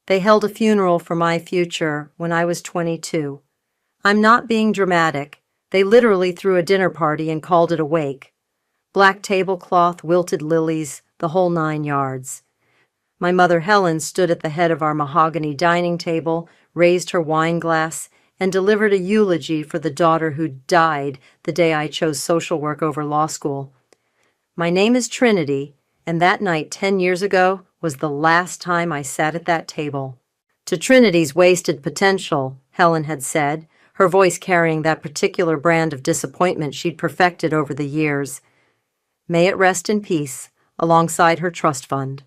They held a funeral for my future when I was 22. I'm not being dramatic. They literally threw a dinner party and called it a wake. Black tablecloth, wilted lilies, the whole 9 yards. My mother Helen stood at the head of our mahogany dining table, raised her wine glass, and delivered a eulogy for the daughter who died the day I chose social work over law school. My name is Trinity, and that night 10 years ago was the last time I sat at that table. To Trinity's wasted potential, Helen had said, her voice carrying that particular brand of disappointment she'd perfected over the years. May it rest in peace, alongside her trust fund.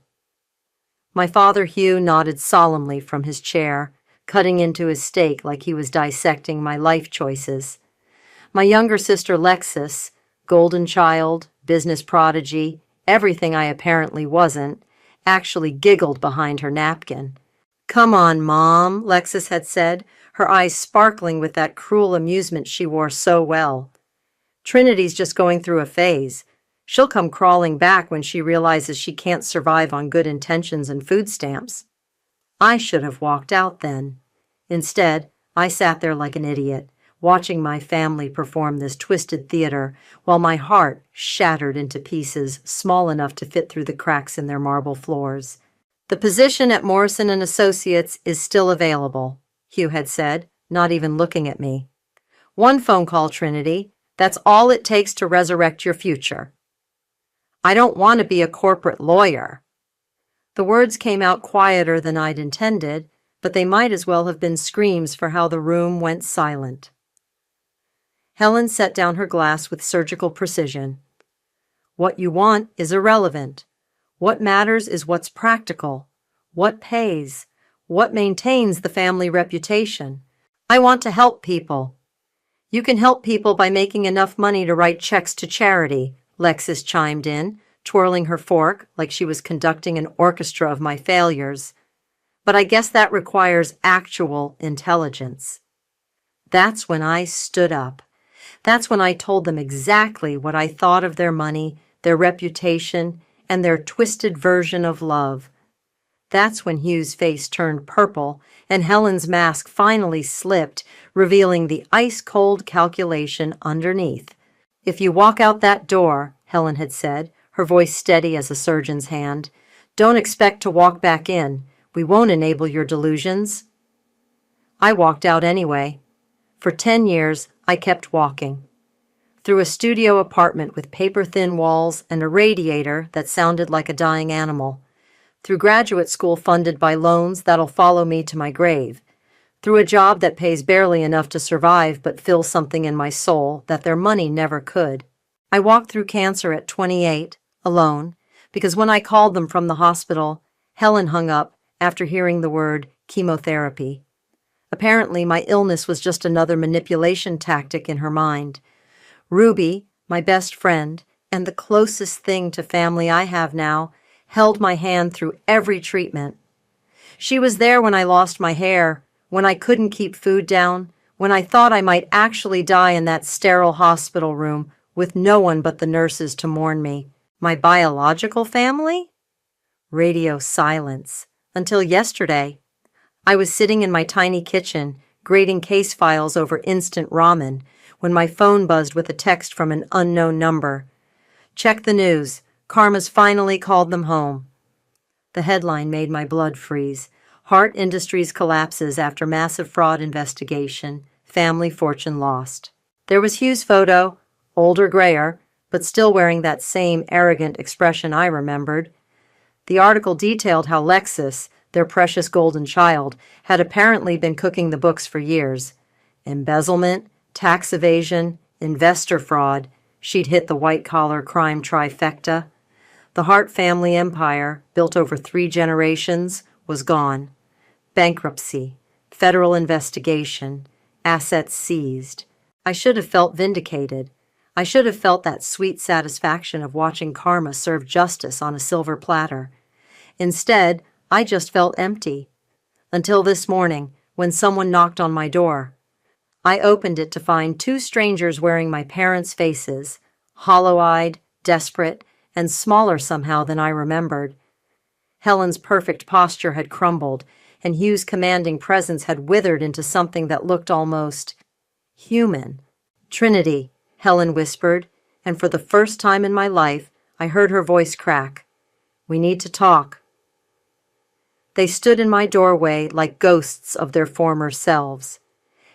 My father Hugh nodded solemnly from his chair, cutting into his steak like he was dissecting my life choices. My younger sister Lexis, golden child, business prodigy, everything I apparently wasn't, actually giggled behind her napkin. "Come on, Mom," Lexis had said, her eyes sparkling with that cruel amusement she wore so well. "Trinity's just going through a phase. She'll come crawling back when she realizes she can't survive on good intentions and food stamps." I should have walked out then. Instead, I sat there like an idiot, watching my family perform this twisted theater while my heart shattered into pieces small enough to fit through the cracks in their marble floors. "The position at Morrison & Associates is still available," Hugh had said, not even looking at me. "One phone call, Trinity. That's all it takes to resurrect your future." "I don't want to be a corporate lawyer." The words came out quieter than I'd intended, but they might as well have been screams for how the room went silent. Helen set down her glass with surgical precision. "What you want is irrelevant. What matters is what's practical, what pays, what maintains the family reputation. I want to help people." "You can help people by making enough money to write checks to charity," Lexis chimed in, twirling her fork like she was conducting an orchestra of my failures. "But I guess that requires actual intelligence." That's when I stood up. That's when I told them exactly what I thought of their money, their reputation, and their twisted version of love. That's when Hugh's face turned purple and Helen's mask finally slipped, revealing the ice-cold calculation underneath. "If you walk out that door," Helen had said, her voice steady as a surgeon's hand, "don't expect to walk back in. We won't enable your delusions." I walked out anyway. For 10 years, I kept walking. Through a studio apartment with paper-thin walls and a radiator that sounded like a dying animal. Through graduate school funded by loans that'll follow me to my grave. Through a job that pays barely enough to survive but fills something in my soul that their money never could. I walked through cancer at 28, alone, because when I called them from the hospital, Helen hung up after hearing the word chemotherapy. Apparently, my illness was just another manipulation tactic in her mind. Ruby, my best friend, and the closest thing to family I have now, held my hand through every treatment. She was there when I lost my hair, when I couldn't keep food down, when I thought I might actually die in that sterile hospital room with no one but the nurses to mourn me. My biological family? Radio silence. Until yesterday. I was sitting in my tiny kitchen, grading case files over instant ramen, when my phone buzzed with a text from an unknown number. "Check the news. Karma's finally called them home." The headline made my blood freeze. Hart Industries collapses after massive fraud investigation. Family fortune lost. There was Hugh's photo, older, grayer, but still wearing that same arrogant expression I remembered. The article detailed how Lexis, their precious golden child, had apparently been cooking the books for years. Embezzlement, tax evasion, investor fraud. She'd hit the white-collar crime trifecta. The Hart family empire, built over 3 generations, was gone. Bankruptcy, federal investigation, assets seized. I should have felt vindicated. I should have felt that sweet satisfaction of watching karma serve justice on a silver platter. Instead, I just felt empty. Until this morning, when someone knocked on my door. I opened it to find 2 strangers wearing my parents' faces, hollow-eyed, desperate, and smaller somehow than I remembered. Helen's perfect posture had crumbled, and Hugh's commanding presence had withered into something that looked almost human. "Trinity," Helen whispered, and for the first time in my life, I heard her voice crack. "We need to talk." They stood in my doorway like ghosts of their former selves.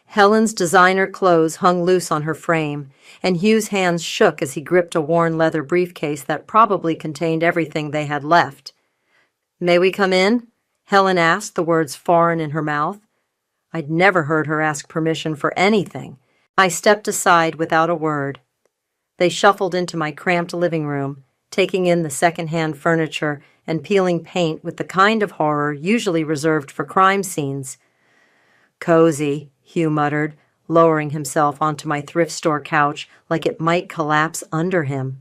Helen's designer clothes hung loose on her frame, and Hugh's hands shook as he gripped a worn leather briefcase that probably contained everything they had left. "May we come in?" Helen asked, the words foreign in her mouth. I'd never heard her ask permission for anything. I stepped aside without a word. They shuffled into my cramped living room, taking in the second-hand furniture and peeling paint with the kind of horror usually reserved for crime scenes. "Cozy," Hugh muttered, lowering himself onto my thrift store couch like it might collapse under him.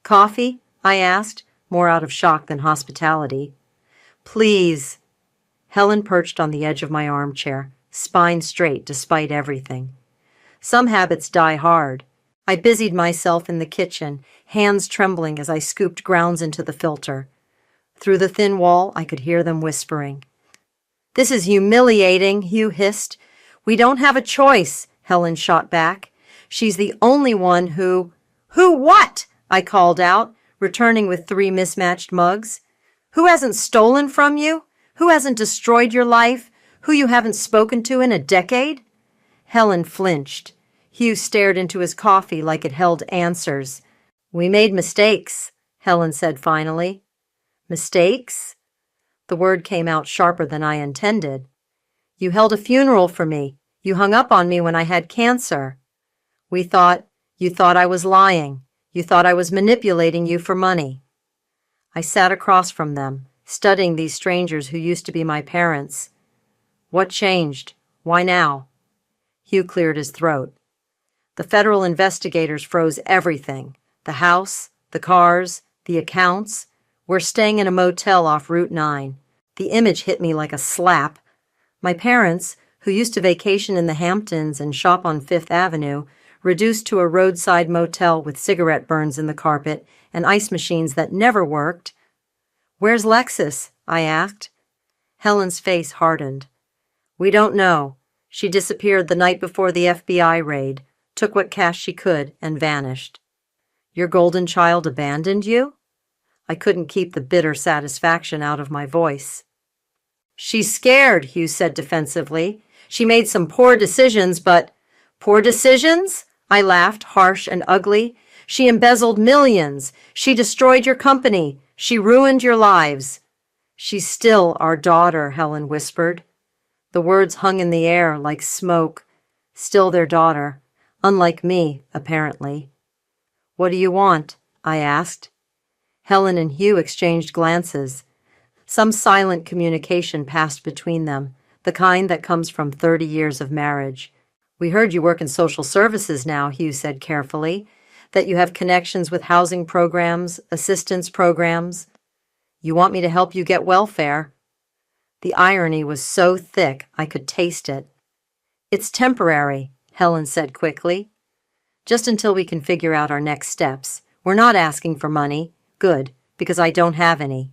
"Coffee?" I asked, more out of shock than hospitality. "Please." Helen perched on the edge of my armchair, spine straight despite everything. Some habits die hard. I busied myself in the kitchen, hands trembling as I scooped grounds into the filter. Through the thin wall, I could hear them whispering. "This is humiliating," Hugh hissed. "We don't have a choice," Helen shot back. "She's the only one who—" "Who what?" I called out, returning with 3 mismatched mugs. "Who hasn't stolen from you? Who hasn't destroyed your life? Who you haven't spoken to in a decade?" Helen flinched. Hugh stared into his coffee like it held answers. "We made mistakes," Helen said finally. "Mistakes?" The word came out sharper than I intended. "You held a funeral for me. You hung up on me when I had cancer. You thought I was lying. You thought I was manipulating you for money." I sat across from them, studying these strangers who used to be my parents. "What changed? Why now?" Hugh cleared his throat. "The federal investigators froze everything. The house, the cars, the accounts. We're staying in a motel off Route 9. The image hit me like a slap. My parents, who used to vacation in the Hamptons and shop on Fifth Avenue, reduced to a roadside motel with cigarette burns in the carpet and ice machines that never worked. "Where's Lexus?" I asked. Helen's face hardened. "We don't know. She disappeared the night before the FBI raid, took what cash she could, and vanished." "Your golden child abandoned you?" I couldn't keep the bitter satisfaction out of my voice. "She's scared," Hugh said defensively. "She made some poor decisions, but—" "Poor decisions?" I laughed, harsh and ugly. "She embezzled millions. She destroyed your company. She ruined your lives." "She's still our daughter," Helen whispered. The words hung in the air like smoke. Still their daughter. Unlike me, apparently. "What do you want?" I asked. Helen and Hugh exchanged glances. Some silent communication passed between them, the kind that comes from 30 years of marriage. "We heard you work in social services now," Hugh said carefully, "that you have connections with housing programs, assistance programs. You want me to help you get welfare." The irony was so thick I could taste it. "It's temporary," Helen said quickly. "Just until we can figure out our next steps. We're not asking for money. Good, because I don't have any.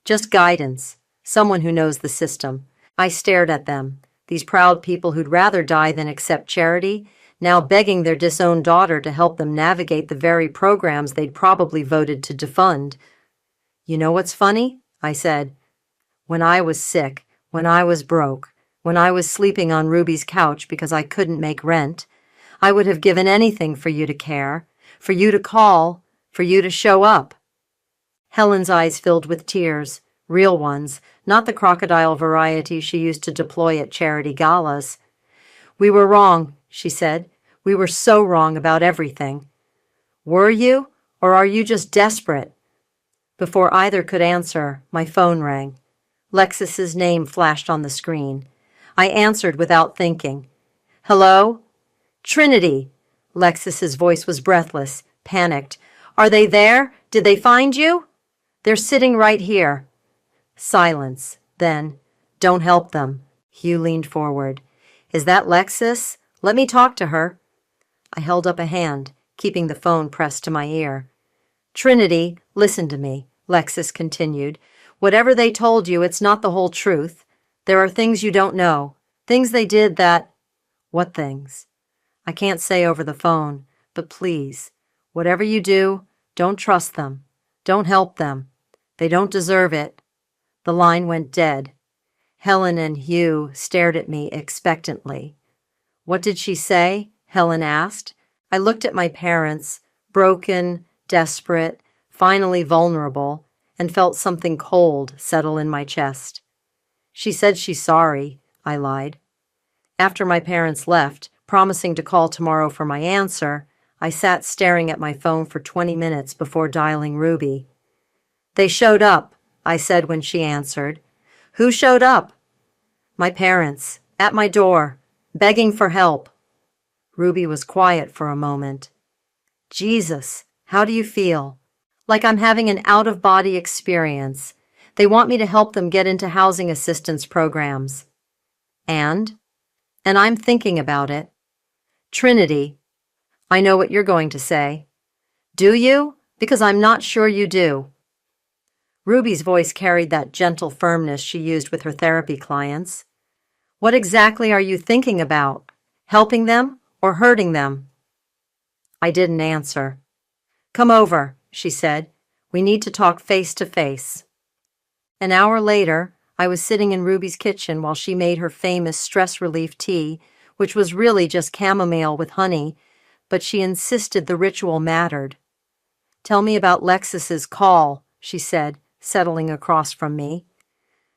Just guidance, someone who knows the system." I stared at them, these proud people who'd rather die than accept charity, now begging their disowned daughter to help them navigate the very programs they'd probably voted to defund. "You know what's funny?" I said. "When I was sick, when I was broke, when I was sleeping on Ruby's couch because I couldn't make rent, I would have given anything for you to care, for you to call, for you to show up." Helen's eyes filled with tears, real ones, not the crocodile variety she used to deploy at charity galas. "We were wrong," she said. "We were so wrong about everything." "Were you? Or are you just desperate?" Before either could answer, my phone rang. Lexus's name flashed on the screen. I answered without thinking. "Hello?" "Trinity." Lexus's voice was breathless, panicked. "Are they there? Did they find you?" "They're sitting right here." Silence. Then, "Don't help them." Hugh leaned forward. "Is that Lexus? Let me talk to her." I held up a hand, keeping the phone pressed to my ear. "Trinity, listen to me," Lexus continued. "Whatever they told you, it's not the whole truth. There are things you don't know, things they did that— What things? I can't say over the phone, but please, whatever you do, don't trust them. Don't help them. They don't deserve it. The line went dead. Helen and Hugh stared at me expectantly. What did she say? Helen asked. I looked at my parents, broken, desperate, finally vulnerable, and felt something cold settle in my chest. She said she's sorry, I lied. After my parents left, promising to call tomorrow for my answer, I sat staring at my phone for 20 minutes before dialing Ruby. They showed up, I said when she answered. Who showed up? My parents, at my door, begging for help. Ruby was quiet for a moment. Jesus, how do you feel? Like I'm having an out-of-body experience. They want me to help them get into housing assistance programs. And I'm thinking about it. Trinity, I know what you're going to say. Do you? Because I'm not sure you do. Ruby's voice carried that gentle firmness she used with her therapy clients. What exactly are you thinking about? Helping them or hurting them? I didn't answer. Come over, she said. We need to talk face to face. An hour later, I was sitting in Ruby's kitchen while she made her famous stress relief tea, which was really just chamomile with honey, but she insisted the ritual mattered. Tell me about Lexus's call, she said, settling across from me.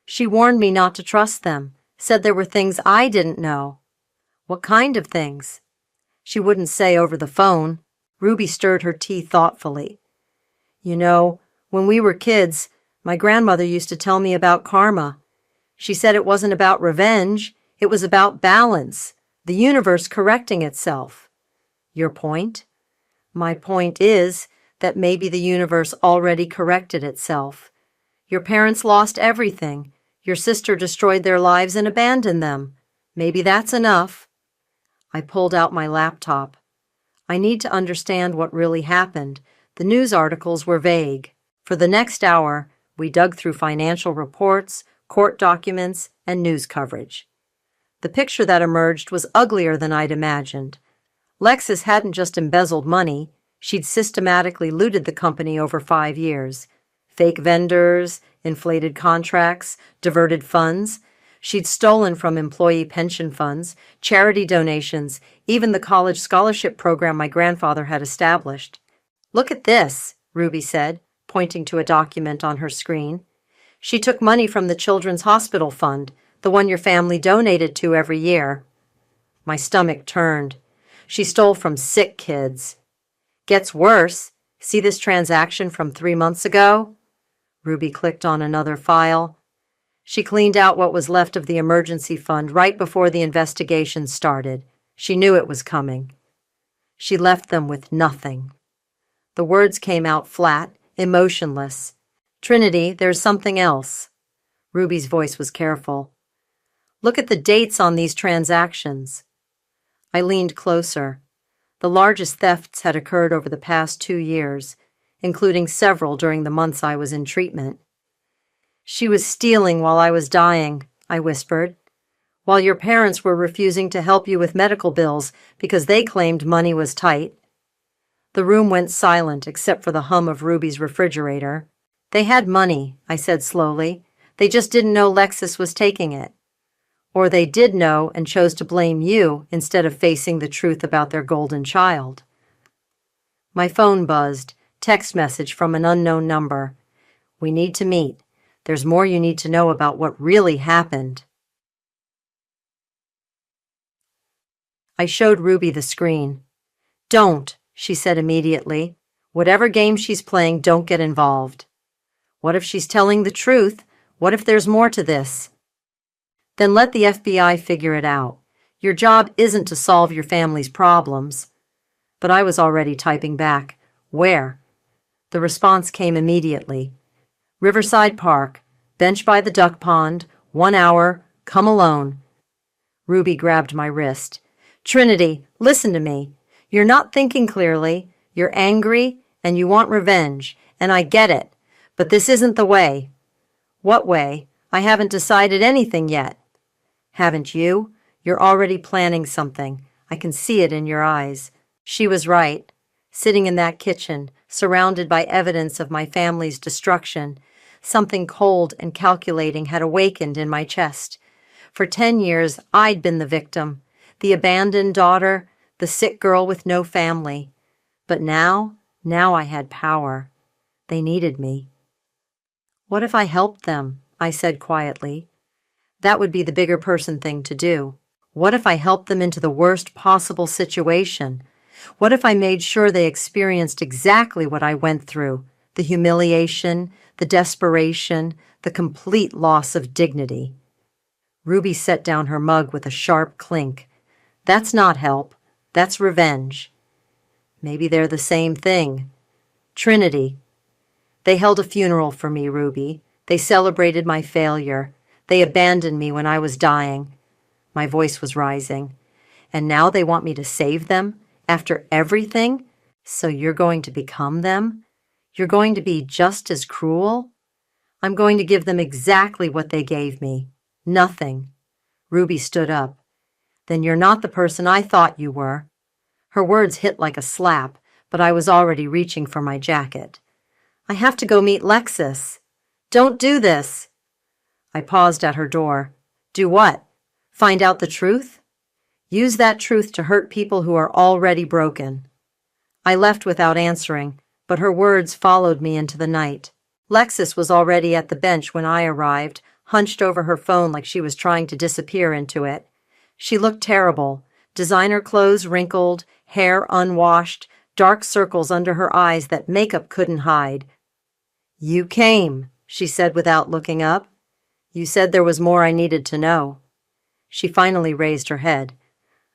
She warned me not to trust them, said there were things I didn't know. What kind of things? She wouldn't say over the phone. Ruby stirred her tea thoughtfully. You know, when we were kids, my grandmother used to tell me about karma. She said it wasn't about revenge, it was about balance, the universe correcting itself. Your point? My point is that maybe the universe already corrected itself. Your parents lost everything. Your sister destroyed their lives and abandoned them. Maybe that's enough. I pulled out my laptop. I need to understand what really happened. The news articles were vague. For the next hour, we dug through financial reports, court documents, and news coverage. The picture that emerged was uglier than I'd imagined. Lexus hadn't just embezzled money, she'd systematically looted the company over 5 years. Fake vendors, inflated contracts, diverted funds. She'd stolen from employee pension funds, charity donations, even the college scholarship program my grandfather had established. Look at this, Ruby said, pointing to a document on her screen. She took money from the Children's Hospital Fund, the one your family donated to every year. My stomach turned. She stole from sick kids. Gets worse. See this transaction from 3 months ago? Ruby clicked on another file. She cleaned out what was left of the emergency fund right before the investigation started. She knew it was coming. She left them with nothing. The words came out flat, emotionless. Trinity, there's something else. Ruby's voice was careful. Look at the dates on these transactions. I leaned closer. The largest thefts had occurred over the past 2 years, including several during the months I was in treatment. She was stealing while I was dying, I whispered, while your parents were refusing to help you with medical bills because they claimed money was tight. The room went silent except for the hum of Ruby's refrigerator. They had money, I said slowly. They just didn't know Lexus was taking it. Or they did know and chose to blame you instead of facing the truth about their golden child. My phone buzzed, text message from an unknown number. We need to meet. There's more you need to know about what really happened. I showed Ruby the screen. Don't, she said immediately. Whatever game she's playing, don't get involved. What if she's telling the truth? What if there's more to this? Then let the FBI figure it out. Your job isn't to solve your family's problems. But I was already typing back. Where? The response came immediately. Riverside Park, bench by the duck pond, 1 hour, come alone. Ruby grabbed my wrist. Trinity, listen to me. You're not thinking clearly. You're angry and you want revenge, and I get it. But this isn't the way. What way? I haven't decided anything yet. Haven't you? You're already planning something. I can see it in your eyes. She was right. Sitting in that kitchen, surrounded by evidence of my family's destruction, something cold and calculating had awakened in my chest. For 10 years, I'd been the victim, the abandoned daughter, the sick girl with no family. But now I had power. They needed me. What if I helped them? I said quietly. That would be the bigger person thing to do. What if I helped them into the worst possible situation? What if I made sure they experienced exactly what I went through? The humiliation, the desperation, the complete loss of dignity. Ruby set down her mug with a sharp clink. That's not help. That's revenge. Maybe they're the same thing. Trinity. They held a funeral for me, Ruby. They celebrated my failure. They abandoned me when I was dying. My voice was rising. And now they want me to save them? After everything? So you're going to become them? You're going to be just as cruel? I'm going to give them exactly what they gave me. Nothing. Ruby stood up. Then you're not the person I thought you were. Her words hit like a slap, but I was already reaching for my jacket. I have to go meet Lexus. Don't do this. I paused at her door. Do what? Find out the truth? Use that truth to hurt people who are already broken. I left without answering, but her words followed me into the night. Lexus was already at the bench when I arrived, hunched over her phone like she was trying to disappear into it. She looked terrible. Designer clothes wrinkled, hair unwashed, dark circles under her eyes that makeup couldn't hide. You came, she said without looking up. You said there was more I needed to know. She finally raised her head.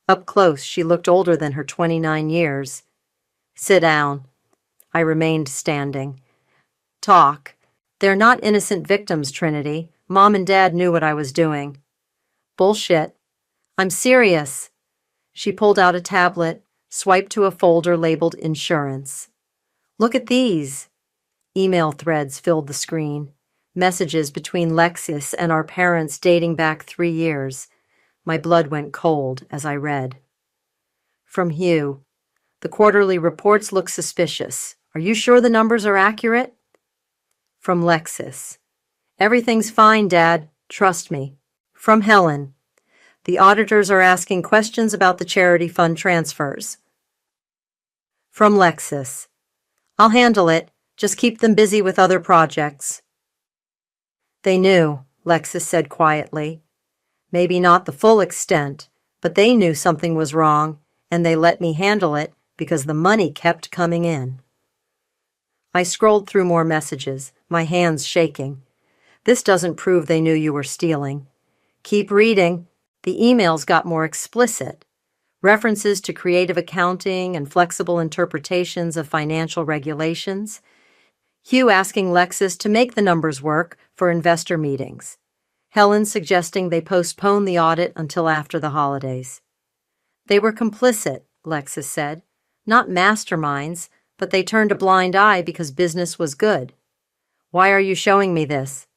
Up close, she looked older than her 29 years. Sit down. I remained standing. Talk. They're not innocent victims, Trinity. Mom and Dad knew what I was doing. Bullshit. I'm serious. She pulled out a tablet, swiped to a folder labeled Insurance. Look at these. Email threads filled the screen. Messages between Lexus and our parents dating back 3 years. My blood went cold as I read. From Hugh. The quarterly reports look suspicious. Are you sure the numbers are accurate? From Lexus. Everything's fine, Dad. Trust me. From Helen. The auditors are asking questions about the charity fund transfers. From Lexus. I'll handle it. Just keep them busy with other projects. They knew, Lexus said quietly. Maybe not the full extent, but they knew something was wrong, and they let me handle it because the money kept coming in. I scrolled through more messages, my hands shaking. This doesn't prove they knew you were stealing. Keep reading. The emails got more explicit. References to creative accounting and flexible interpretations of financial regulations. Hugh asking Lexus to make the numbers work for investor meetings. Helen suggesting they postpone the audit until after the holidays. They were complicit, Lexus said. Not masterminds, but they turned a blind eye because business was good. Why are you showing me this?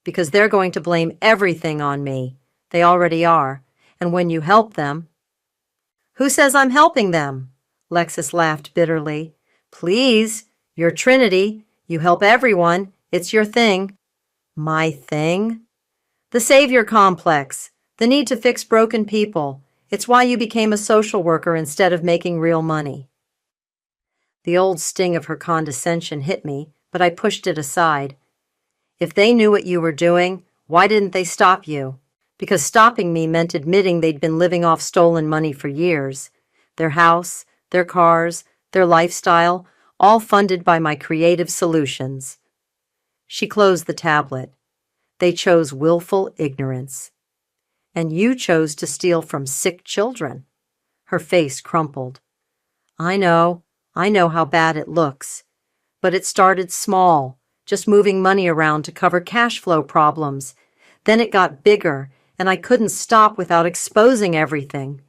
Because they're going to blame everything on me. They already are. And when you help them... Who says I'm helping them? Lexus laughed bitterly. Please, you're Trinity. You help everyone. It's your thing. My thing? The savior complex. The need to fix broken people. It's why you became a social worker instead of making real money. The old sting of her condescension hit me, but I pushed it aside. If they knew what you were doing, why didn't they stop you? Because stopping me meant admitting they'd been living off stolen money for years. Their house, their cars, their lifestyle, all funded by my creative solutions. She closed the tablet. They chose willful ignorance. And you chose to steal from sick children. Her face crumpled. I know how bad it looks. But it started small, just moving money around to cover cash flow problems. Then it got bigger, and I couldn't stop without exposing everything.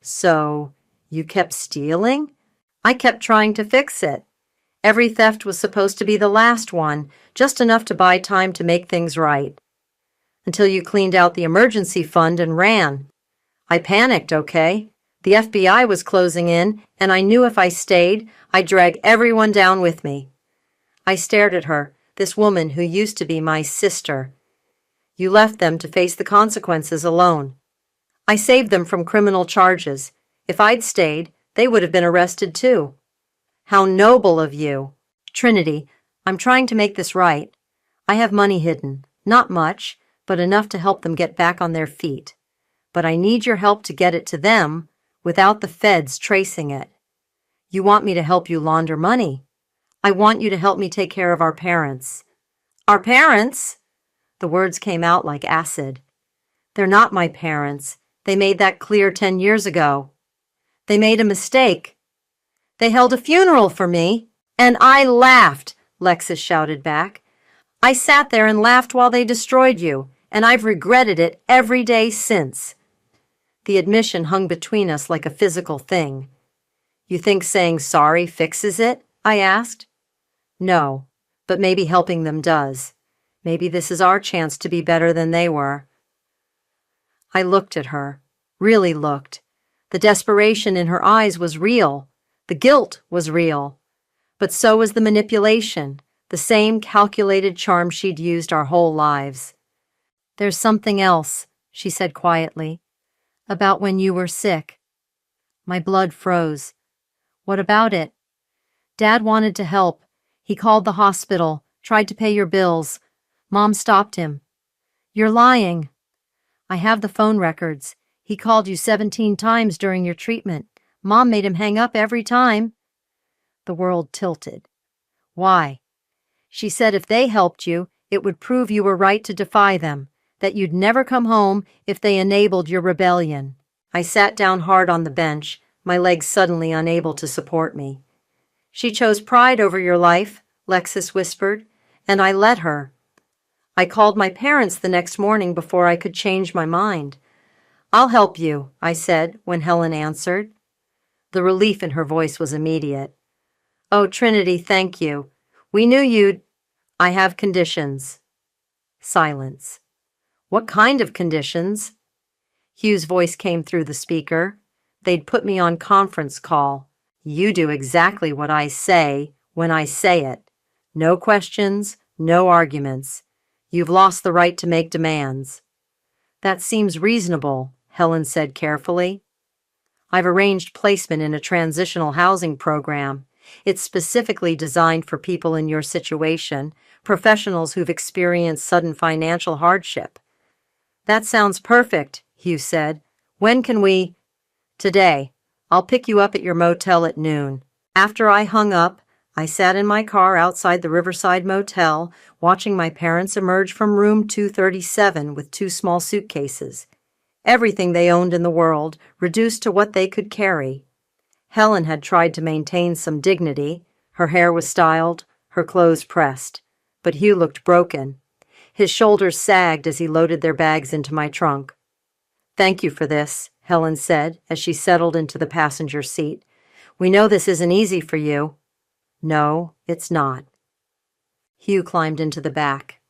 So, you kept stealing? I kept trying to fix it. Every theft was supposed to be the last one, just enough to buy time to make things right. until you cleaned out the emergency fund and ran. I panicked, okay? The FBI was closing in, and I knew if I stayed, I'd drag everyone down with me. I stared at her, this woman who used to be my sister. You left them to face the consequences alone. I saved them from criminal charges. If I'd stayed, they would have been arrested too. How noble of you. Trinity, I'm trying to make this right. I have money hidden. Not much, but enough to help them get back on their feet. But I need your help to get it to them without the feds tracing it. You want me to help you launder money. I want you to help me take care of our parents. Our parents? The words came out like acid. They're not my parents. They made that clear 10 years ago. They made a mistake. They held a funeral for me, and I laughed, Lexus shouted back. I sat there and laughed while they destroyed you, and I've regretted it every day since. The admission hung between us like a physical thing. You think saying sorry fixes it? I asked. No, but maybe helping them does. Maybe this is our chance to be better than they were. I looked at her, really looked. The desperation in her eyes was real. The guilt was real. But so was the manipulation, the same calculated charm she'd used our whole lives. There's something else, she said quietly, about when you were sick. My blood froze. What about it? Dad wanted to help. He called the hospital, tried to pay your bills. Mom stopped him. You're lying. I have the phone records. He called you 17 times during your treatment. Mom made him hang up every time. The world tilted. Why? She said if they helped you, it would prove you were right to defy them, that you'd never come home if they enabled your rebellion. I sat down hard on the bench, my legs suddenly unable to support me. She chose pride over your life, Lexus whispered, and I let her. I called my parents the next morning before I could change my mind. I'll help you, I said when Helen answered. The relief in her voice was immediate. Oh, Trinity, thank you. We knew you'd... I have conditions. Silence. What kind of conditions? Hugh's voice came through the speaker. They'd put me on conference call. You do exactly what I say when I say it. No questions, no arguments. You've lost the right to make demands. That seems reasonable, Helen said carefully. I've arranged placement in a transitional housing program. It's specifically designed for people in your situation, professionals who've experienced sudden financial hardship. That sounds perfect, Hugh said. When can we? Today. I'll pick you up at your motel at noon. After I hung up, I sat in my car outside the Riverside Motel, watching my parents emerge from room 237 with 2 small suitcases. Everything they owned in the world, reduced to what they could carry. Helen had tried to maintain some dignity. Her hair was styled, her clothes pressed. But Hugh looked broken. His shoulders sagged as he loaded their bags into my trunk. Thank you for this, Helen said as she settled into the passenger seat. We know this isn't easy for you. No, it's not. Hugh climbed into the back.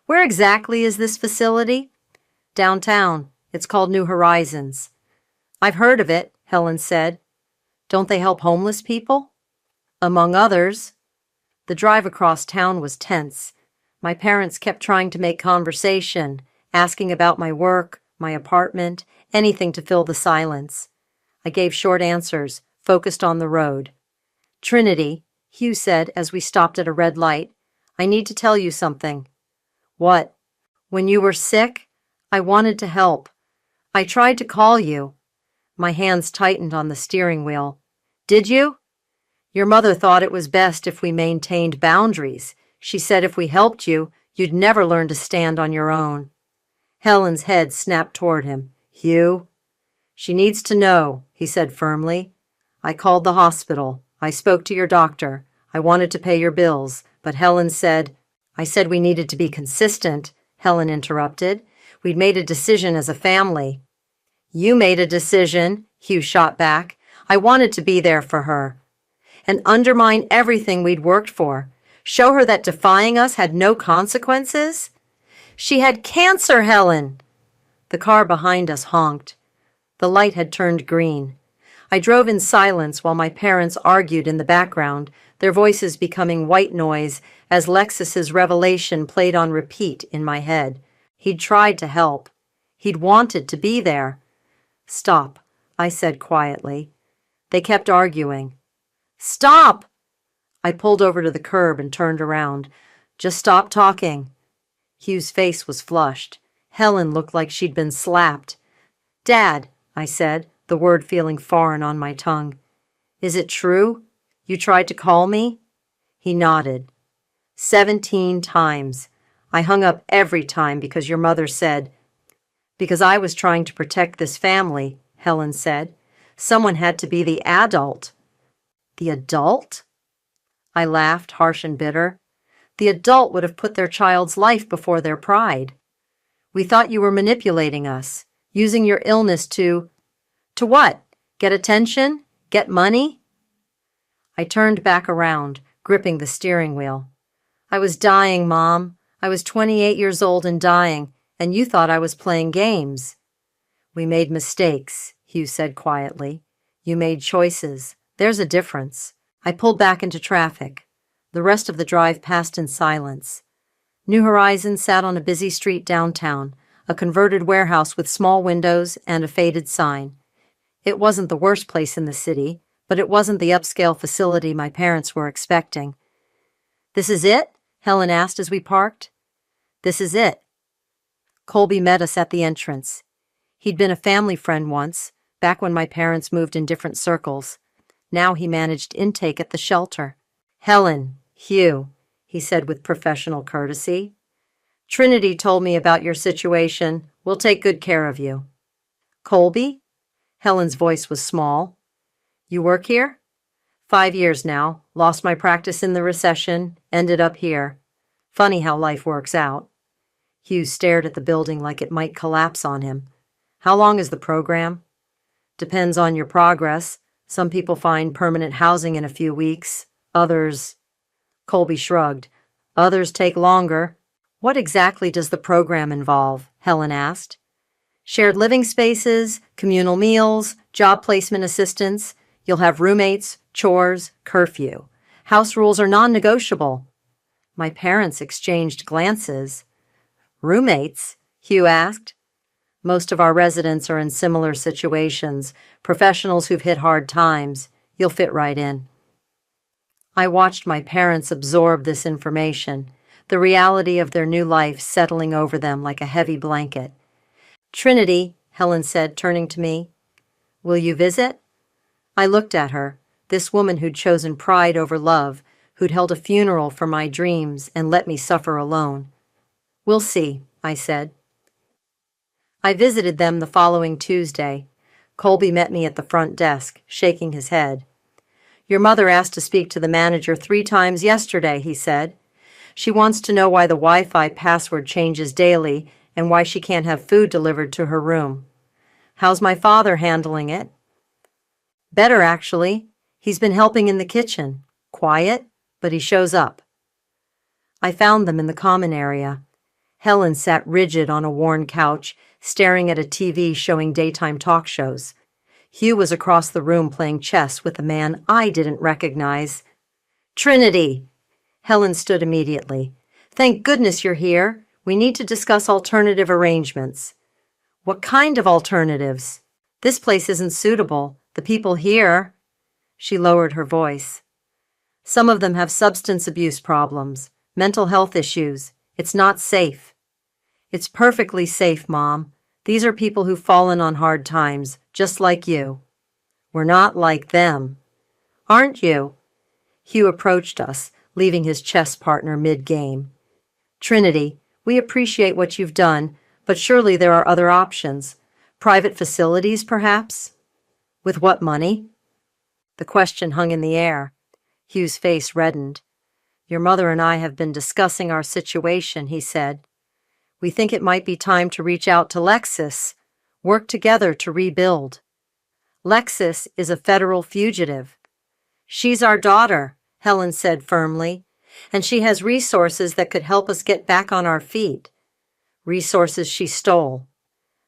Where exactly is this facility? Downtown. It's called New Horizons. I've heard of it, Helen said. Don't they help homeless people? Among others. The drive across town was tense. My parents kept trying to make conversation, asking about my work, my apartment, anything to fill the silence. I gave short answers, focused on the road. Trinity, Hugh said as we stopped at a red light, I need to tell you something. What? When you were sick, I wanted to help. I tried to call you. My hands tightened on the steering wheel. Did you? Your mother thought it was best if we maintained boundaries. She said if we helped you, you'd never learn to stand on your own. Helen's head snapped toward him. Hugh? She needs to know, he said firmly. I called the hospital. I spoke to your doctor. I wanted to pay your bills, but Helen said... I said we needed to be consistent, Helen interrupted. We'd made a decision as a family. You made a decision, Hugh shot back. I wanted to be there for her. And undermine everything we'd worked for. Show her that defying us had no consequences? She had cancer, Helen! The car behind us honked. The light had turned green. I drove in silence while my parents argued in the background, their voices becoming white noise as Lexus's revelation played on repeat in my head. He'd tried to help. He'd wanted to be there. Stop, I said quietly. They kept arguing. Stop! I pulled over to the curb and turned around. Just stop talking. Hugh's face was flushed. Helen looked like she'd been slapped. Dad, I said, the word feeling foreign on my tongue. Is it true? You tried to call me? He nodded. 17 times. I hung up every time because your mother said, because I was trying to protect this family, Helen said. Someone had to be the adult. The adult? I laughed, harsh and bitter. The adult would have put their child's life before their pride. We thought you were manipulating us, using your illness to what? Get attention? Get money? I turned back around, gripping the steering wheel. I was dying, Mom. I was 28 years old and dying, and you thought I was playing games. We made mistakes, Hugh said quietly. You made choices. There's a difference. I pulled back into traffic. The rest of the drive passed in silence. New Horizons sat on a busy street downtown, a converted warehouse with small windows and a faded sign. It wasn't the worst place in the city, but it wasn't the upscale facility my parents were expecting. This is it? Helen asked as we parked. This is it. Colby met us at the entrance. He'd been a family friend once, back when my parents moved in different circles. Now he managed intake at the shelter. Helen, Hugh, he said with professional courtesy. Trinity told me about your situation. We'll take good care of you. Colby? Helen's voice was small. You work here? 5 years now. Lost my practice in the recession. Ended up here. Funny how life works out. Hugh stared at the building like it might collapse on him. How long is the program? Depends on your progress. Some people find permanent housing in a few weeks. Others... Colby shrugged. Others take longer. What exactly does the program involve? Helen asked. Shared living spaces, communal meals, job placement assistance. You'll have roommates, chores, curfew. House rules are non-negotiable. My parents exchanged glances. Roommates? Hugh asked. Most of our residents are in similar situations, professionals who've hit hard times. You'll fit right in. I watched my parents absorb this information, the reality of their new life settling over them like a heavy blanket. Trinity, Helen said, turning to me, will you visit? I looked at her, this woman who'd chosen pride over love, who'd held a funeral for my dreams and let me suffer alone. We'll see, I said. I visited them the following Tuesday. Colby met me at the front desk, shaking his head. Your mother asked to speak to the manager 3 times yesterday, he said. She wants to know why the Wi-Fi password changes daily and why she can't have food delivered to her room. How's my father handling it? Better, actually. He's been helping in the kitchen. Quiet, but he shows up. I found them in the common area. Helen sat rigid on a worn couch, staring at a TV showing daytime talk shows. Hugh was across the room playing chess with a man I didn't recognize. Trinity! Helen stood immediately. Thank goodness you're here. We need to discuss alternative arrangements. What kind of alternatives? This place isn't suitable. The people here... She lowered her voice. Some of them have substance abuse problems, mental health issues. It's not safe. It's perfectly safe, Mom. These are people who've fallen on hard times, just like you. We're not like them. Aren't you? Hugh approached us, leaving his chess partner mid-game. Trinity, we appreciate what you've done, but surely there are other options. Private facilities, perhaps? With what money? The question hung in the air. Hugh's face reddened. Your mother and I have been discussing our situation, he said. We think it might be time to reach out to Lexus, work together to rebuild. Lexus is a federal fugitive. She's our daughter, Helen said firmly, and she has resources that could help us get back on our feet. Resources she stole.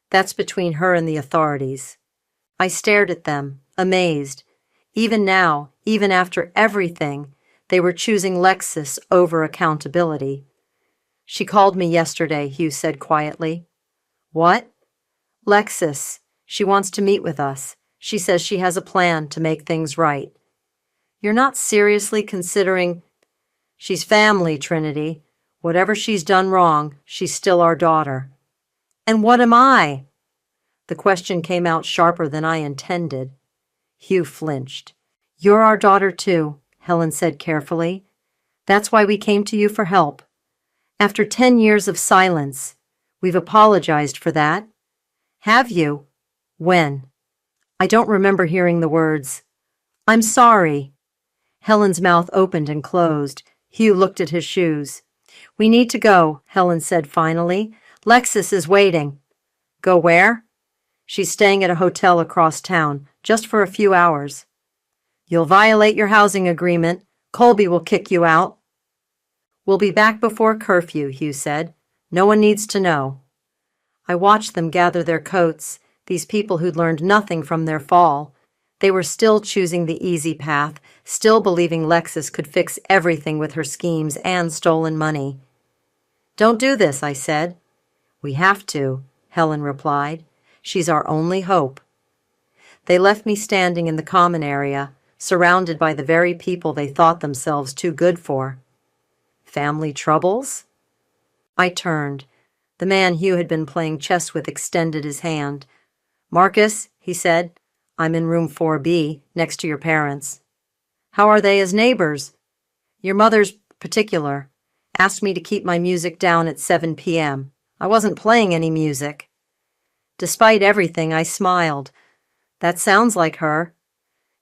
That's between her and the authorities. I stared at them, amazed. Even now, even after everything, they were choosing Lexus over accountability. She called me yesterday, Hugh said quietly. What? Lexus. She wants to meet with us. She says she has a plan to make things right. You're not seriously considering... She's family, Trinity. Whatever she's done wrong, she's still our daughter. And what am I? The question came out sharper than I intended. Hugh flinched. You're our daughter too, Helen said carefully. That's why we came to you for help. After 10 years of silence, we've apologized for that. Have you? When? I don't remember hearing the words. I'm sorry. Helen's mouth opened and closed. Hugh looked at his shoes. We need to go, Helen said finally. Lexus is waiting. Go where? She's staying at a hotel across town, just for a few hours. You'll violate your housing agreement. Colby will kick you out. We'll be back before curfew, Hugh said. No one needs to know. I watched them gather their coats, these people who'd learned nothing from their fall. They were still choosing the easy path, still believing Lexus could fix everything with her schemes and stolen money. Don't do this, I said. We have to, Helen replied. She's our only hope. They left me standing in the common area, surrounded by the very people they thought themselves too good for. Family troubles? I turned. The man Hugh had been playing chess with extended his hand. Marcus, he said, I'm in room 4B, next to your parents. How are they as neighbors? Your mother's particular. Asked me to keep my music down at 7 p.m. I wasn't playing any music. Despite everything, I smiled. That sounds like her.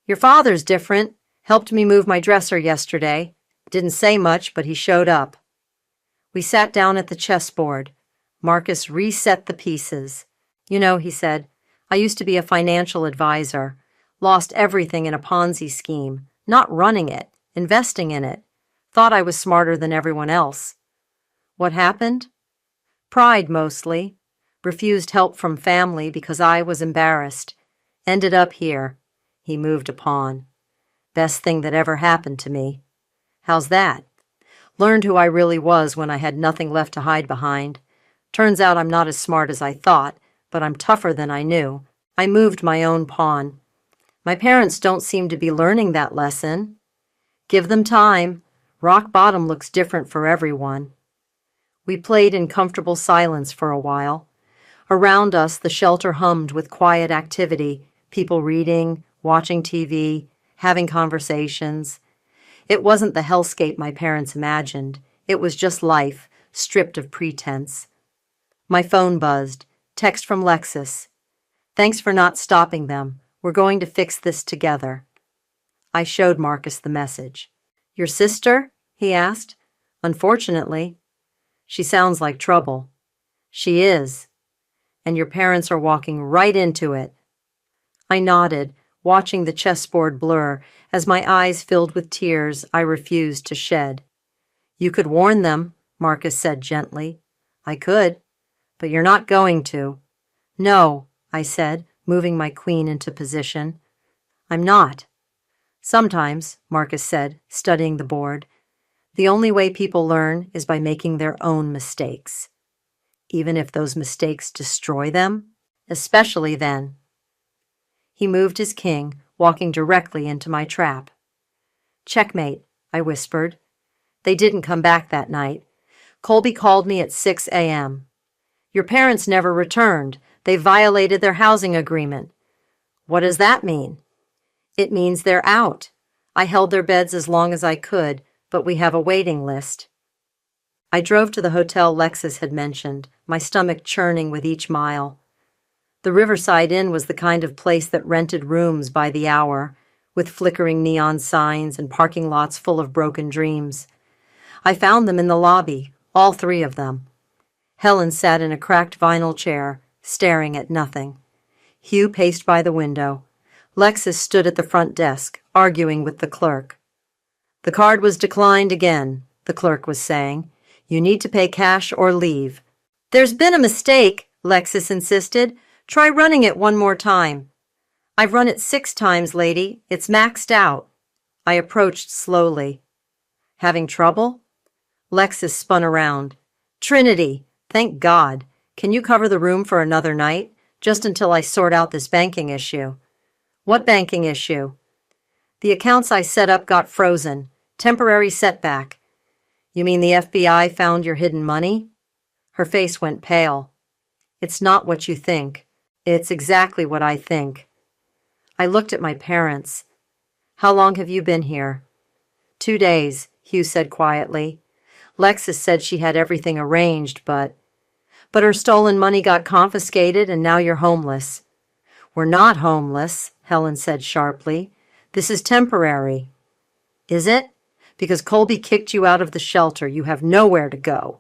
Your father's different. Helped me move my dresser yesterday. Didn't say much, but he showed up. We sat down at the chessboard. Marcus reset the pieces. You know, he said, I used to be a financial advisor. Lost everything in a Ponzi scheme. Not running it, investing in it. Thought I was smarter than everyone else. What happened? Pride, mostly. Refused help from family because I was embarrassed. Ended up here. He moved a pawn. Best thing that ever happened to me. How's that? Learned who I really was when I had nothing left to hide behind. Turns out I'm not as smart as I thought, but I'm tougher than I knew. I moved my own pawn. My parents don't seem to be learning that lesson. Give them time. Rock bottom looks different for everyone. We played in comfortable silence for a while. Around us, the shelter hummed with quiet activity, people reading, watching TV, having conversations. It wasn't the hellscape my parents imagined. It was just life, stripped of pretense. My phone buzzed. Text from Lexus. Thanks for not stopping them. We're going to fix this together. I showed Marcus the message. Your sister? He asked. Unfortunately. She sounds like trouble. She is. And your parents are walking right into it. I nodded, watching the chessboard blur. As my eyes filled with tears I refused to shed. You could warn them, Marcus said gently. I could, but you're not going to. No, I said, moving my queen into position. I'm not. Sometimes, Marcus said, studying the board, the only way people learn is by making their own mistakes. Even if those mistakes destroy them, especially then. He moved his king, walking directly into my trap. Checkmate, I whispered. They didn't come back that night. Colby called me at 6 a.m. Your parents never returned. They violated their housing agreement. What does that mean? It means they're out. I held their beds as long as I could, but we have a waiting list. I drove to the hotel Lexus had mentioned, my stomach churning with each mile. The Riverside Inn was the kind of place that rented rooms by the hour, with flickering neon signs and parking lots full of broken dreams. I found them in the lobby, all three of them. Helen sat in a cracked vinyl chair, staring at nothing. Hugh paced by the window. Lexus stood at the front desk, arguing with the clerk. The card was declined again, the clerk was saying. You need to pay cash or leave. There's been a mistake, Lexus insisted. Try running it one more time. I've run it 6 times, lady. It's maxed out. I approached slowly. Having trouble? Lexus spun around. Trinity, thank God. Can you cover the room for another night? Just until I sort out this banking issue. What banking issue? The accounts I set up got frozen. Temporary setback. You mean the FBI found your hidden money? Her face went pale. It's not what you think. It's exactly what I think. I looked at my parents. How long have you been here? 2 days, Hugh said quietly. Lexus said she had everything arranged, but her stolen money got confiscated and now you're homeless. We're not homeless, Helen said sharply. This is temporary. Is it? Because Colby kicked you out of the shelter. You have nowhere to go.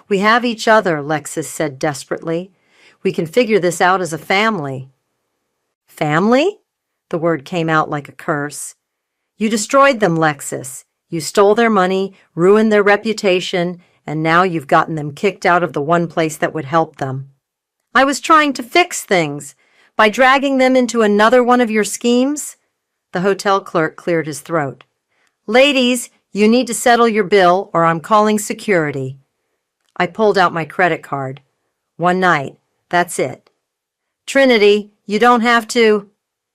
We have each other, Lexus said desperately. We can figure this out as a family. Family? The word came out like a curse. You destroyed them, Lexus. You stole their money, ruined their reputation, and now you've gotten them kicked out of the one place that would help them. I was trying to fix things. By dragging them into another one of your schemes? The hotel clerk cleared his throat. Ladies, you need to settle your bill or I'm calling security. I pulled out my credit card. 1 night. That's it. Trinity, you don't have to.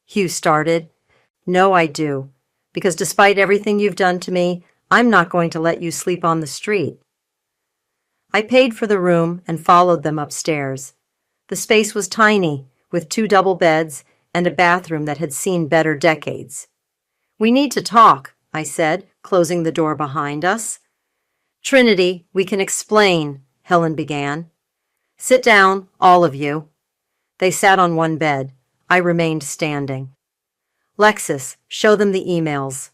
Hugh started. No, I do. Because despite everything you've done to me, I'm not going to let you sleep on the street. I paid for the room and followed them upstairs. The space was tiny, with 2 double beds and a bathroom that had seen better decades. We need to talk, I said, closing the door behind us. Trinity, we can explain, Helen began. Sit down, all of you. They sat on one bed. I remained standing. Lexus, show them the emails.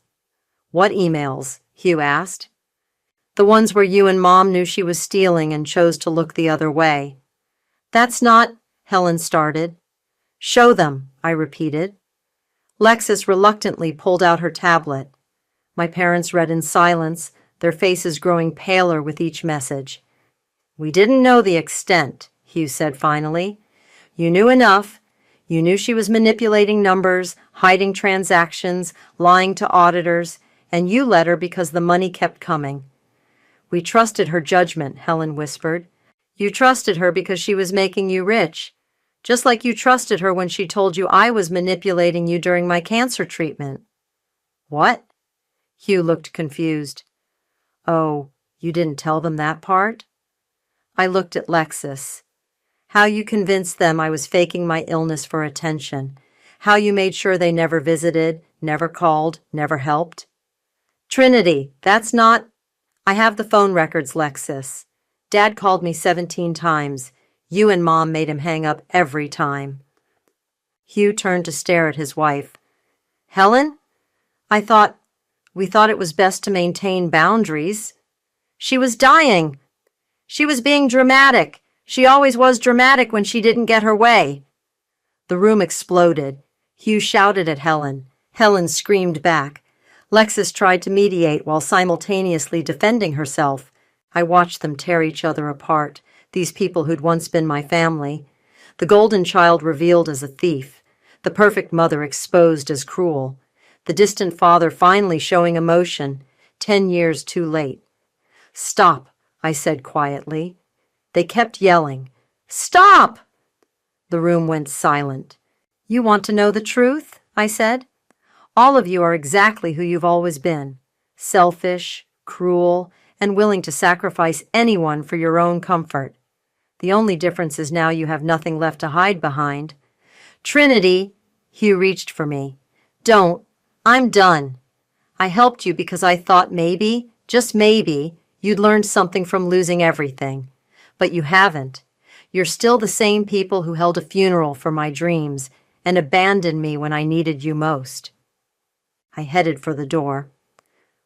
What emails? Hugh asked. The ones where you and Mom knew she was stealing and chose to look the other way. That's not, Helen started. Show them, I repeated. Lexus reluctantly pulled out her tablet. My parents read in silence, their faces growing paler with each message. We didn't know the extent, Hugh said finally. You knew enough. You knew she was manipulating numbers, hiding transactions, lying to auditors, and you let her because the money kept coming. We trusted her judgment, Helen whispered. You trusted her because she was making you rich, just like you trusted her when she told you I was manipulating you during my cancer treatment. What? Hugh looked confused. Oh, you didn't tell them that part? I looked at Lexus. How you convinced them I was faking my illness for attention. How you made sure they never visited, never called, never helped. Trinity, that's not... I have the phone records, Lexus. Dad called me 17 times. You and Mom made him hang up every time. Hugh turned to stare at his wife. Helen? We thought it was best to maintain boundaries. She was dying. She was being dramatic. She always was dramatic when she didn't get her way. The room exploded. Hugh shouted at Helen. Helen screamed back. Lexus tried to mediate while simultaneously defending herself. I watched them tear each other apart, these people who'd once been my family. The golden child revealed as a thief, the perfect mother exposed as cruel, the distant father finally showing emotion, 10 years too late. Stop, I said quietly. They kept yelling. Stop! The room went silent. You want to know the truth? I said. All of you are exactly who you've always been. Selfish, cruel, and willing to sacrifice anyone for your own comfort. The only difference is now you have nothing left to hide behind. Trinity, Hugh reached for me. Don't. I'm done. I helped you because I thought maybe, just maybe, you'd learned something from losing everything. But you haven't. You're still the same people who held a funeral for my dreams and abandoned me when I needed you most. I headed for the door.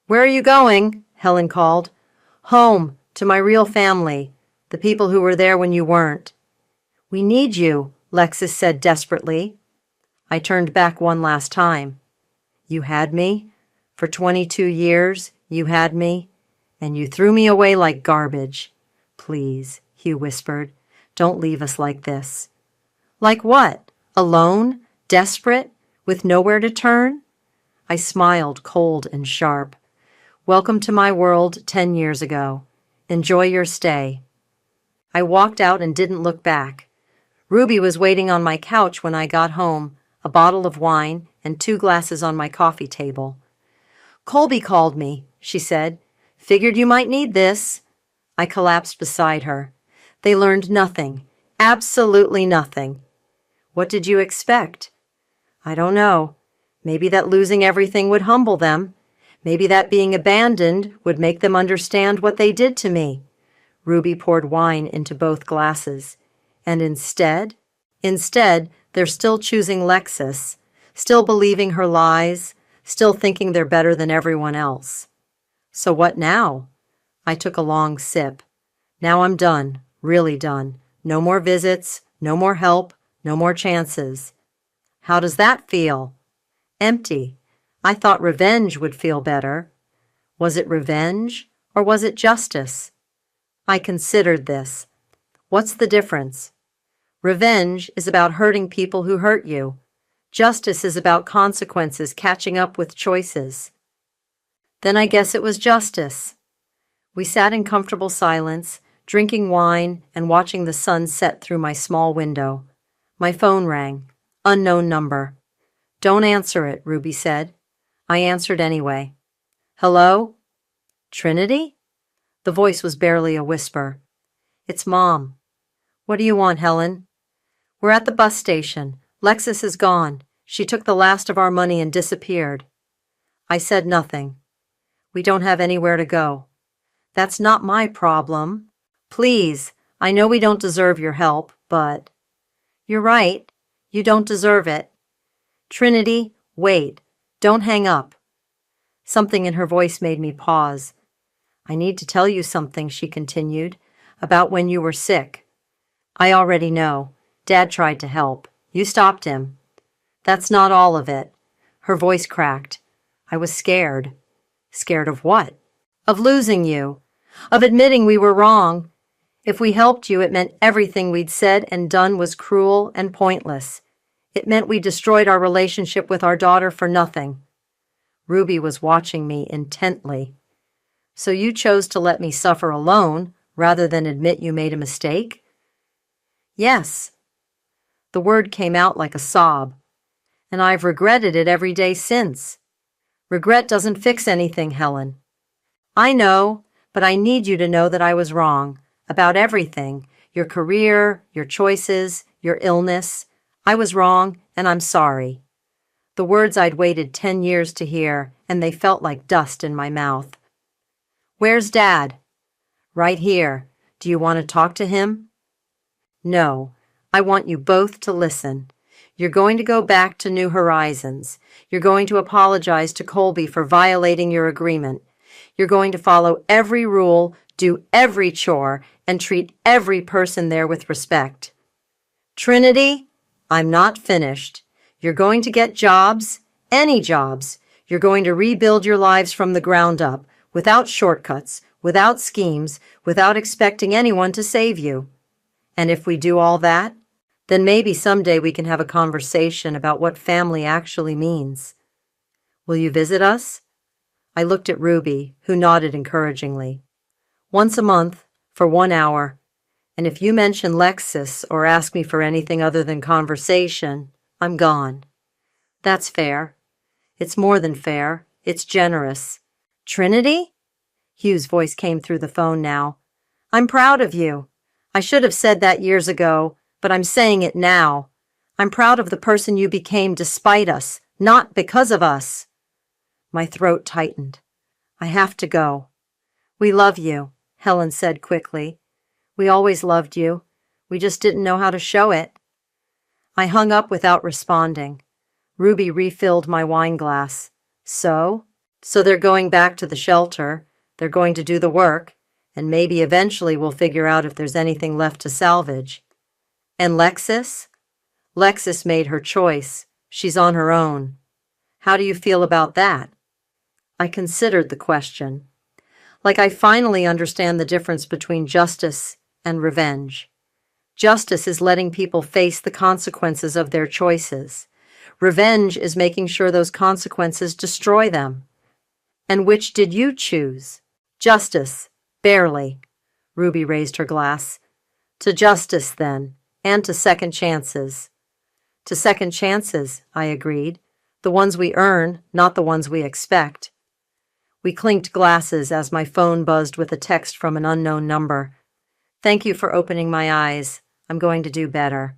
Where are you going? Helen called. Home, to my real family, the people who were there when you weren't. We need you, Lexus said desperately. I turned back one last time. You had me? For 22 years, you had me? And you threw me away like garbage. Please, Hugh whispered. Don't leave us like this. Like what? Alone? Desperate? With nowhere to turn? I smiled, cold and sharp. Welcome to my world 10 years ago. Enjoy your stay. I walked out and didn't look back. Ruby was waiting on my couch when I got home, a bottle of wine and 2 glasses on my coffee table. Colby called me, she said. Figured you might need this. I collapsed beside her. They learned nothing. Absolutely nothing. What did you expect? I don't know. Maybe that losing everything would humble them. Maybe that being abandoned would make them understand what they did to me. Ruby poured wine into both glasses. And instead, they're still choosing Lexus, still believing her lies, still thinking they're better than everyone else. So what now? I took a long sip. Now I'm done, really done. No more visits, no more help, no more chances. How does that feel? Empty. I thought revenge would feel better. Was it revenge or was it justice? I considered this. What's the difference? Revenge is about hurting people who hurt you. Justice is about consequences catching up with choices. Then I guess it was justice. We sat in comfortable silence, drinking wine and watching the sun set through my small window. My phone rang. Unknown number. Don't answer it, Ruby said. I answered anyway. Hello? Trinity? The voice was barely a whisper. It's Mom. What do you want, Helen? We're at the bus station. Lexus is gone. She took the last of our money and disappeared. I said nothing. We don't have anywhere to go. That's not my problem. Please, I know we don't deserve your help, but... You're right. You don't deserve it. Trinity, wait. Don't hang up. Something in her voice made me pause. I need to tell you something, she continued, about when you were sick. I already know. Dad tried to help. You stopped him. That's not all of it. Her voice cracked. I was scared. Scared of what? Of losing you. Of admitting we were wrong. If we helped you, it meant everything we'd said and done was cruel and pointless. It meant we destroyed our relationship with our daughter for nothing. Ruby was watching me intently. So you chose to let me suffer alone rather than admit you made a mistake? Yes. The word came out like a sob, and I've regretted it every day since. Regret doesn't fix anything, Helen. I know, but I need you to know that I was wrong about everything, your career, your choices, your illness. I was wrong, and I'm sorry. The words I'd waited 10 years to hear, and they felt like dust in my mouth. Where's Dad? Right here. Do you want to talk to him? No. I want you both to listen. You're going to go back to New Horizons. You're going to apologize to Colby for violating your agreement. You're going to follow every rule, do every chore, and treat every person there with respect. Trinity, I'm not finished. You're going to get jobs, any jobs. You're going to rebuild your lives from the ground up, without shortcuts, without schemes, without expecting anyone to save you. And if we do all that, then maybe someday we can have a conversation about what family actually means. Will you visit us? I looked at Ruby, who nodded encouragingly. Once a month, for 1 hour. And if you mention Lexus or ask me for anything other than conversation, I'm gone. That's fair. It's more than fair. It's generous. Trinity? Hugh's voice came through the phone now. I'm proud of you. I should have said that years ago, but I'm saying it now. I'm proud of the person you became despite us, not because of us. My throat tightened. I have to go. We love you, Helen said quickly. We always loved you. We just didn't know how to show it. I hung up without responding. Ruby refilled my wine glass. So they're going back to the shelter. They're going to do the work, and maybe eventually we'll figure out if there's anything left to salvage. And Lexus? Lexus made her choice. She's on her own. How do you feel about that? I considered the question. Like I finally understand the difference between justice and revenge. Justice is letting people face the consequences of their choices. Revenge is making sure those consequences destroy them. And which did you choose? Justice. Barely. Ruby raised her glass. To justice, then, and to second chances. To second chances, I agreed. The ones we earn, not the ones we expect. We clinked glasses as my phone buzzed with a text from an unknown number. Thank you for opening my eyes. I'm going to do better.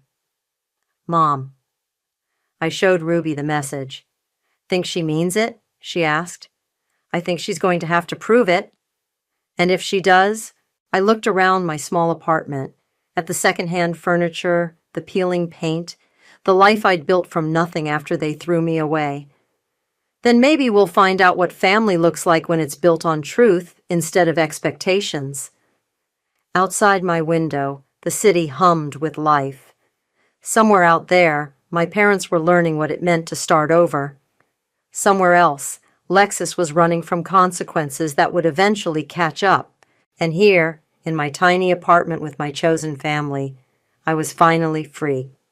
Mom. I showed Ruby the message. Think she means it? She asked. I think she's going to have to prove it. And if she does? I looked around my small apartment, at the secondhand furniture, the peeling paint, the life I'd built from nothing after they threw me away. Then maybe we'll find out what family looks like when it's built on truth instead of expectations. Outside my window, the city hummed with life. Somewhere out there, my parents were learning what it meant to start over. Somewhere else, Lexus was running from consequences that would eventually catch up. And here, in my tiny apartment with my chosen family, I was finally free.